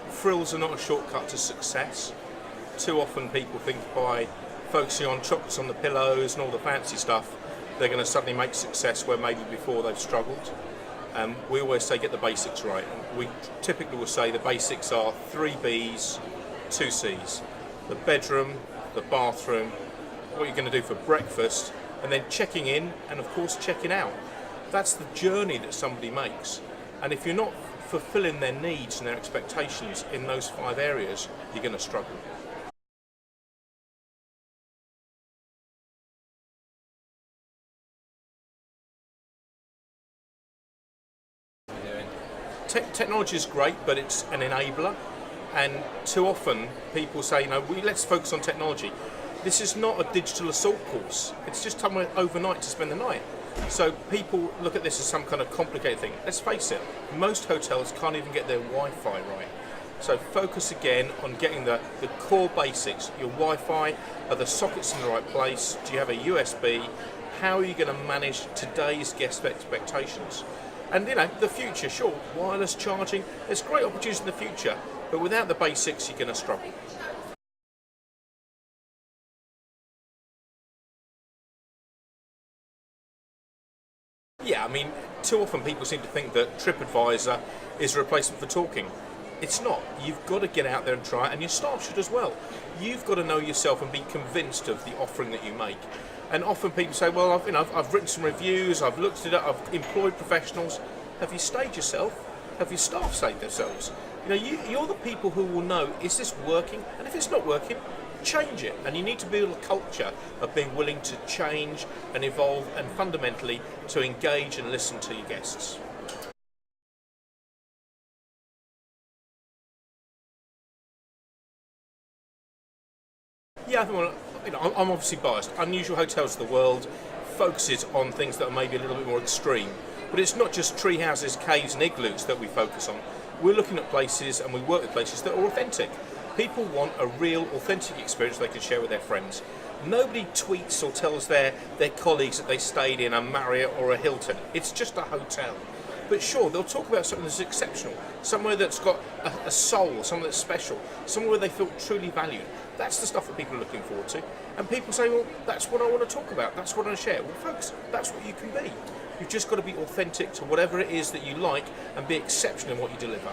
Frills are not a shortcut to success. Too often people think by focusing on chocolates on the pillows and all the fancy stuff, they're going to suddenly make success where maybe before they've struggled. We always say get the basics right. And we typically will say the basics are 3 Bs, 2 Cs. The bedroom, the bathroom, what you're going to do for breakfast, and then checking in and of course checking out. That's the journey that somebody makes. And if you're not fulfilling their needs and their expectations in those 5 areas, you're going to struggle. Technology is great, but it's an enabler. And too often people say, let's focus on technology. This is not a digital assault course. It's just somewhere overnight to spend the night. So people look at this as some kind of complicated thing. Let's face it, most hotels can't even get their Wi-Fi right. So focus again on getting the core basics. Your Wi-Fi, are the sockets in the right place? Do you have a USB? How are you going to manage today's guest expectations? And the future, sure, wireless charging, there's great opportunities in the future, but without the basics, you're going to struggle. Yeah, too often people seem to think that TripAdvisor is a replacement for talking. It's not. You've got to get out there and try it, and your staff should as well. You've got to know yourself and be convinced of the offering that you make. And often people say, well, I've written some reviews, I've looked at it, I've employed professionals. Have you stayed yourself? Have your staff stayed themselves? You're the people who will know, is this working? And if it's not working, change it. And you need to build a culture of being willing to change and evolve and fundamentally to engage and listen to your guests. Yeah, I'm obviously biased. Unusual Hotels of the world focuses on things that are maybe a little bit more extreme. But it's not just tree houses, caves and igloos that we focus on. We're looking at places and we work with places that are authentic. People want a real, authentic experience they can share with their friends. Nobody tweets or tells their colleagues that they stayed in a Marriott or a Hilton. It's just a hotel. But sure, they'll talk about something that's exceptional, somewhere that's got a soul, somewhere that's special, somewhere where they feel truly valued. That's the stuff that people are looking forward to. And people say, well, that's what I want to talk about, that's what I want to share. Well, folks, that's what you can be. You've just got to be authentic to whatever it is that you like and be exceptional in what you deliver.